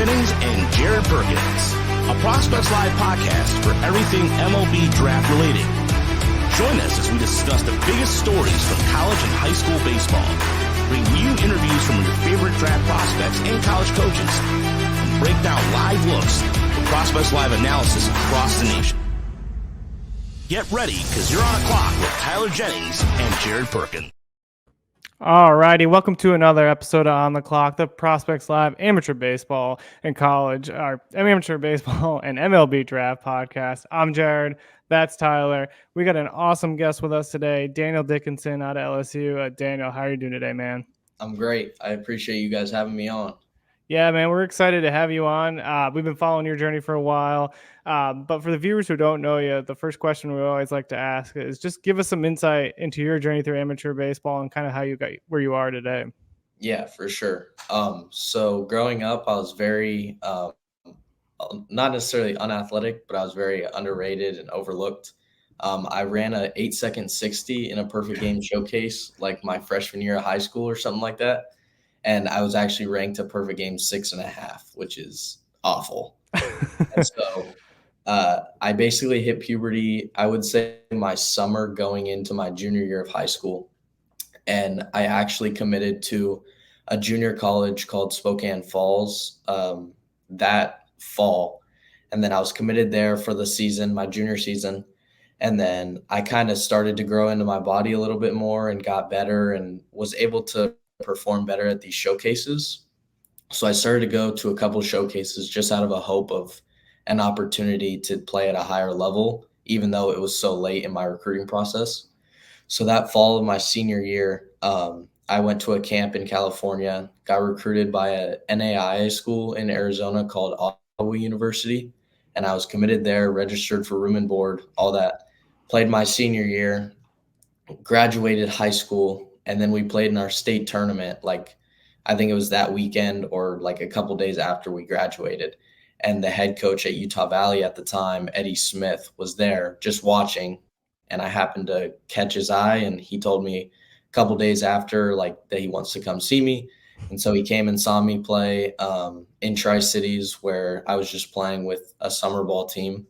Jennings and Jared Perkins, a Prospects Live podcast for everything MLB Draft related. Join us as we discuss the biggest stories from college and high school baseball, bring you interviews from your favorite draft prospects and college coaches, and break down live looks at Prospects Live analysis across the nation. Get ready, because you're on a clock with Tyler Jennings and Jared Perkins. All righty, welcome to another episode of On the Clock, the Prospects Live amateur baseball and college, or amateur baseball and MLB Draft podcast. I'm Jared. That's Tyler. We got an awesome guest with us today, Daniel Dickinson out of LSU. Daniel, how are you doing today, man? I'm great. I appreciate you guys having me on. Yeah, man, we're excited to have you on. We've been following your journey for a while. But for the viewers who don't know you, the first question we always like to ask is just give us some insight into your journey through amateur baseball and kind of how you got where you are today. Yeah, for sure. So growing up, I was very, not necessarily unathletic, but I was very underrated and overlooked. I ran a 8-second 60 in a perfect game showcase, like my freshman year of high school or something like that. And I was actually ranked a perfect game 6.5, which is awful. And so I basically hit puberty, I would say my summer going into my junior year of high school. And I actually committed to a junior college called Spokane Falls that fall. And then I was committed there for the season, my junior season. And then I kind of started to grow into my body a little bit more and got better and was able to perform better at these showcases. So I started to go to a couple showcases just out of a hope of an opportunity to play at a higher level, even though it was so late in my recruiting process. So that fall of my senior year, I went to a camp in California, got recruited by a NAIA school in Arizona called Omaha University. And I was committed there, registered for room and board, all that. Played my senior year, graduated high school, and then we played in our state tournament, like I think it was that weekend or like a couple days after we graduated. And the head coach at Utah Valley at the time, Eddie Smith, was there just watching. And I happened to catch his eye, and he told me a couple days after like that he wants to come see me. And so he came and saw me play in Tri-Cities, where I was just playing with a summer ball team.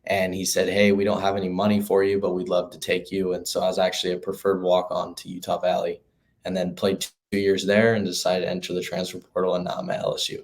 And he said, hey, we don't have any money for you, but we'd love to take you. And so I was actually a preferred walk-on to Utah Valley, and then played 2 years there and decided to enter the transfer portal, and now I'm at LSU.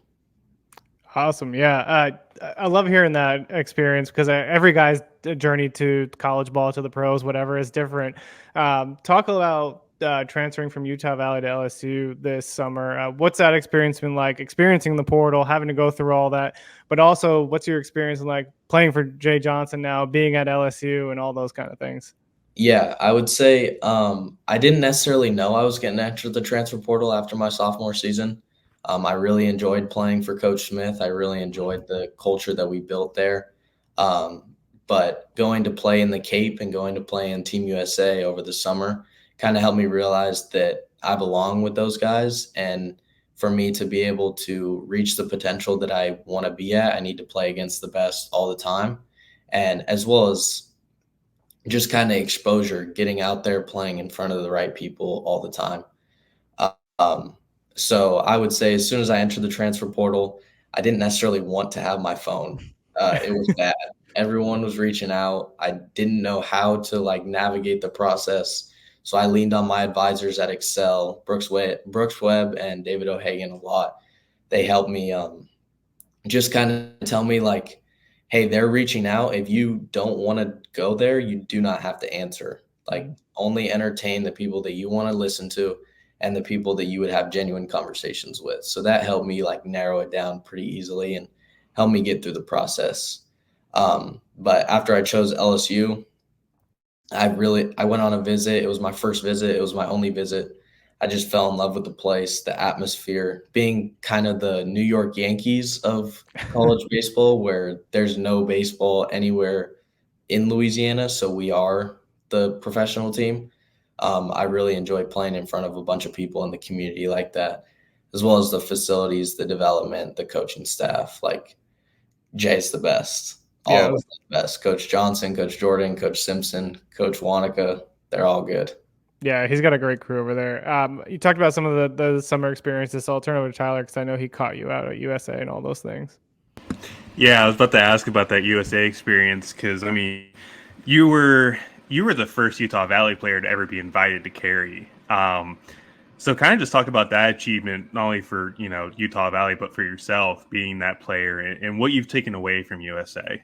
Awesome. Yeah. I love hearing that experience because every guy's journey to college ball, to the pros, whatever, is different. Talk about transferring from Utah Valley to LSU this summer. What's that experience been like, experiencing the portal, having to go through all that, but also what's your experience like playing for Jay Johnson now, being at LSU and all those kind of things? Yeah, I would say I didn't necessarily know I was getting to enter the transfer portal after my sophomore season. I really enjoyed playing for Coach Smith. I really enjoyed the culture that we built there. But going to play in the Cape and going to play in Team USA over the summer kind of helped me realize that I belong with those guys. And for me to be able to reach the potential that I want to be at, I need to play against the best all the time. And as well as just kind of exposure, getting out there, playing in front of the right people all the time. So I would say as soon as I entered the transfer portal, I didn't necessarily want to have my phone. It was bad. Everyone was reaching out. I didn't know how to like navigate the process. So I leaned on my advisors at Excel, Brooks Webb and David O'Hagan a lot. They helped me just kind of tell me like, hey, they're reaching out. If you don't want to go there, you do not have to answer. Like only entertain the people that you want to listen to and the people that you would have genuine conversations with. So that helped me like narrow it down pretty easily and helped me get through the process. But after I chose LSU, I went on a visit. It was my first visit. It was my only visit. I just fell in love with the place, the atmosphere, being kind of the New York Yankees of college baseball, where there's no baseball anywhere in Louisiana. So we are the professional team. I really enjoy playing in front of a bunch of people in the community like that, as well as the facilities, the development, the coaching staff. Like Jay's the best. All of us are the best. Coach Johnson, Coach Jordan, Coach Simpson, Coach Wanaka, they're all good. Yeah, he's got a great crew over there. You talked about some of the summer experiences, so I'll turn over to Tyler because I know he caught you out at USA and all those things. Yeah, I was about to ask about that USA experience because I mean, you were the first Utah Valley player to ever be invited to carry. So kind of just talk about that achievement, not only for Utah Valley, but for yourself being that player and what you've taken away from USA.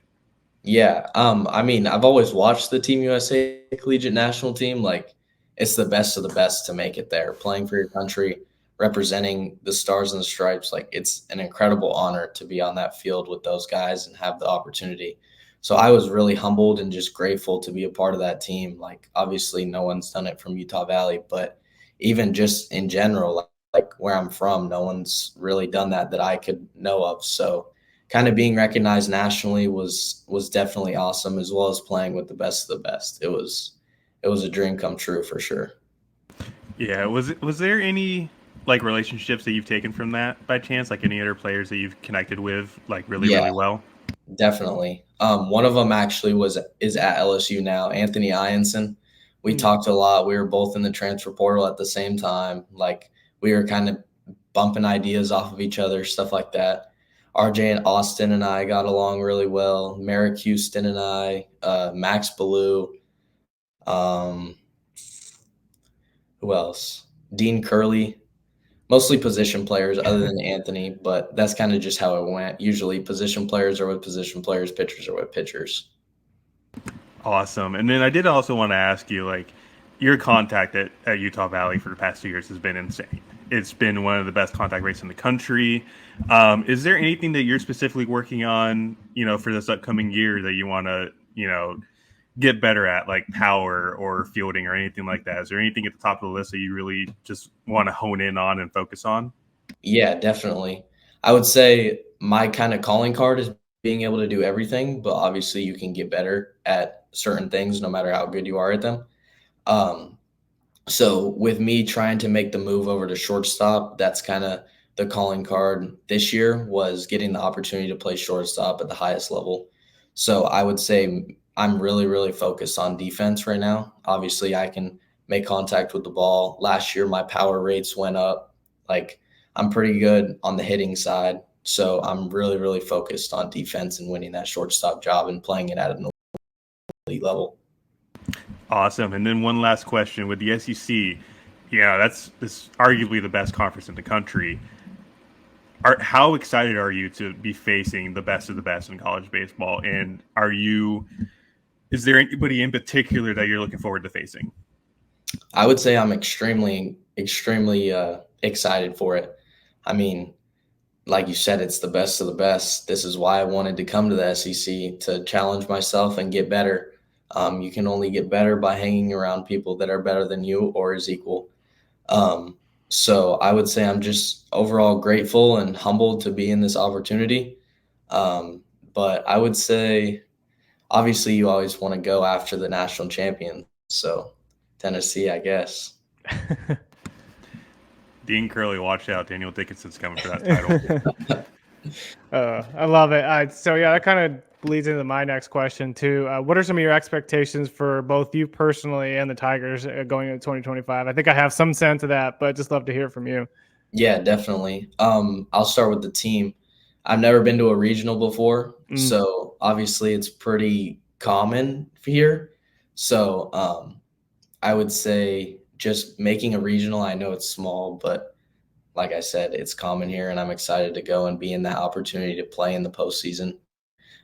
Yeah, I mean, I've always watched the Team USA collegiate national team. Like, it's the best of the best to make it there, playing for your country, representing the Stars and the Stripes. Like, it's an incredible honor to be on that field with those guys and have the opportunity. So I was really humbled and just grateful to be a part of that team. Like, obviously, no one's done it from Utah Valley, but even just in general, like where I'm from, no one's really done that I could know of. So kind of being recognized nationally was definitely awesome, as well as playing with the best of the best. It was a dream come true for sure. Yeah, was there any like relationships that you've taken from that by chance, like any other players that you've connected with like really well? Definitely. One of them actually is at LSU now, Anthony Ianson. We talked a lot. We were both in the transfer portal at the same time. Like, we were kind of bumping ideas off of each other, stuff like that. RJ and Austin and I got along really well. Merrick Houston and I, Max Ballou, who else? Dean Curley. Mostly position players other than Anthony, but that's kind of just how it went. Usually position players are with position players, pitchers are with pitchers. Awesome. And then I did also want to ask you, like, your contact at Utah Valley for the past 2 years has been insane. It's been one of the best contact rates in the country. Is there anything that you're specifically working on, for this upcoming year that you want to, get better at, like power or fielding or anything like that? Is there anything at the top of the list that you really just want to hone in on and focus on? Yeah, definitely. I would say my kind of calling card is being able to do everything, but obviously you can get better at certain things no matter how good you are at them. So with me trying to make the move over to shortstop, that's kind of the calling card this year, was getting the opportunity to play shortstop at the highest level. So I would say I'm really, really focused on defense right now. Obviously, I can make contact with the ball. Last year, my power rates went up. Like, I'm pretty good on the hitting side. So I'm really, really focused on defense and winning that shortstop job and playing it at an elite level. Awesome. And then one last question with the SEC. Yeah, that's arguably the best conference in the country. How excited are you to be facing the best of the best in college baseball? And is there anybody in particular that you're looking forward to facing? I would say I'm extremely, extremely excited for it. I mean, like you said, it's the best of the best. This is why I wanted to come to the SEC, to challenge myself and get better. You can only get better by hanging around people that are better than you or is equal. So I would say I'm just overall grateful and humbled to be in this opportunity. But I would say, obviously, you always want to go after the national champion. So Tennessee, I guess. Dean Curley, watch out. Daniel Dickinson's coming for that title. I love it. So yeah, that kind of leads into my next question too. What are some of your expectations for both you personally and the Tigers going into 2025? I think I have some sense of that, but just love to hear from you. Yeah, definitely. I'll start with the team. I've never been to a regional before, so obviously it's pretty common here. So I would say just making a regional, I know it's small, but like I said, it's common here, and I'm excited to go and be in that opportunity to play in the postseason,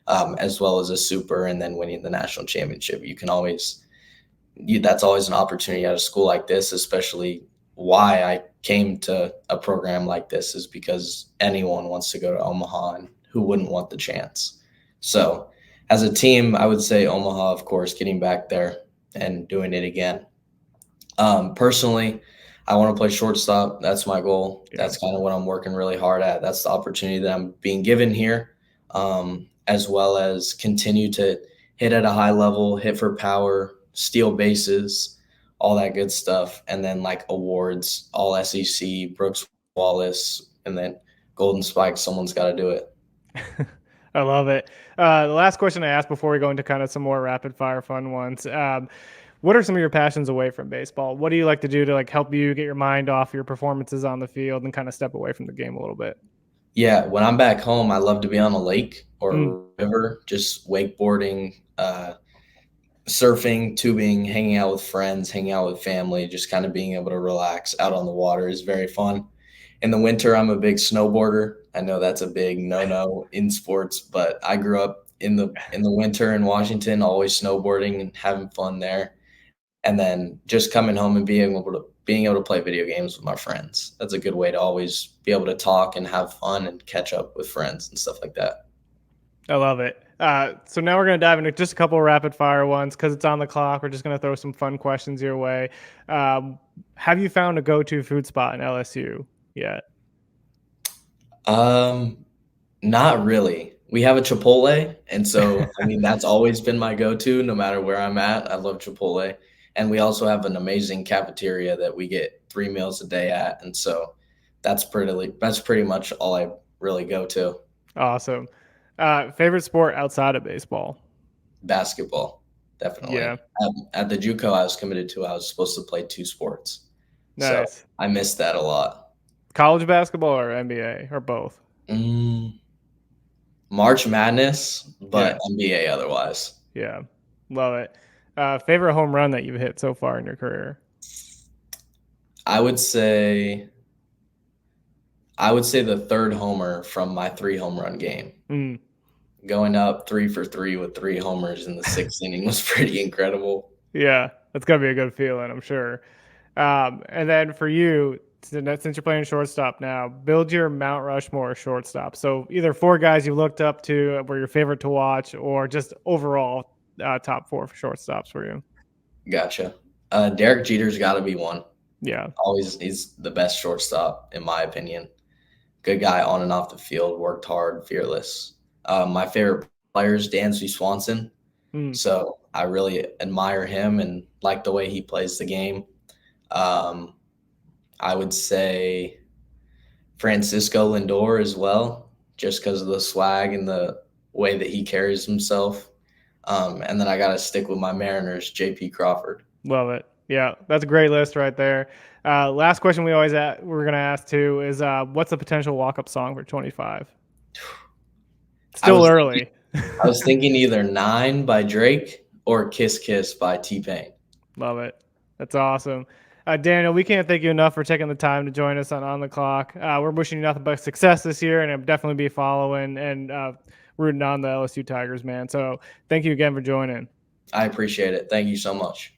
as well as a super, and then winning the national championship. That's always an opportunity at a school like this, especially why I came to a program like this is because anyone wants to go to Omaha, and who wouldn't want the chance? So as a team, I would say Omaha, of course, getting back there and doing it again. Personally, I want to play shortstop. That's my goal. Yeah. That's kind of what I'm working really hard at. That's the opportunity that I'm being given here, as well as continue to hit at a high level, hit for power, steal bases, all that good stuff. And then like awards, all SEC, Brooks Wallace, and then Golden Spike. Someone's got to do it. I love it. The last question I asked before we go into kind of some more rapid fire fun ones. What are some of your passions away from baseball? What do you like to do to like help you get your mind off your performances on the field and kind of step away from the game a little bit? Yeah, when I'm back home, I love to be on a lake or Mm. a river, just wakeboarding, surfing, tubing, hanging out with friends, hanging out with family, just kind of being able to relax out on the water is very fun. In the winter, I'm a big snowboarder. I know that's a big no-no in sports, but I grew up in the winter in Washington, always snowboarding and having fun there. And then just coming home and being able to play video games with my friends. That's a good way to always be able to talk and have fun and catch up with friends and stuff like that. I love it. So now we're going to dive into just a couple of rapid fire ones because it's on the clock. We're just going to throw some fun questions your way. Have you found a go-to food spot in LSU yet? Not really. We have a Chipotle, and so I mean that's always been my go-to no matter where I'm at. I love Chipotle. And we also have an amazing cafeteria that we get 3 meals a day at, and so that's pretty much all I really go to. Awesome. Favorite sport outside of baseball? Basketball, definitely. Yeah, At the JUCO I was committed to, I was supposed to play 2 sports. So nice. I missed that a lot. College basketball or NBA or both? Mm, March Madness, but Yeah, NBA otherwise. yeah, love it. Favorite home run that you've hit so far in your career? I would say the third homer from my 3 home run game. Mm, Going up 3 for 3 with 3 homers in the 6th inning was pretty incredible. yeah, that's gotta be a good feeling, I'm sure. And then for you, since you're playing shortstop now, build your Mount Rushmore shortstop. So either 4 guys you looked up to were your favorite to watch, or just overall top 4 for shortstops for you. Gotcha. Derek Jeter's got to be one. Yeah, Always, he's the best shortstop in my opinion. Good guy on and off the field, worked hard, fearless. My favorite player is Dansby Swanson, mm, so I really admire him and like the way he plays the game. Um, I would say Francisco Lindor as well, just because of the swag and the way that he carries himself. And then I got to stick with my Mariners, J.P. Crawford. love it. Yeah, that's a great list right there. Last question we're gonna ask too is what's the potential walk-up song for 25? I Still was early. I was thinking either 9 by Drake or Kiss Kiss by T-Pain. Love it. That's awesome. Daniel, we can't thank you enough for taking the time to join us on the Clock. We're wishing you nothing but success this year, and I'll definitely be following and rooting on the LSU Tigers, man. So thank you again for joining. I appreciate it. Thank you so much.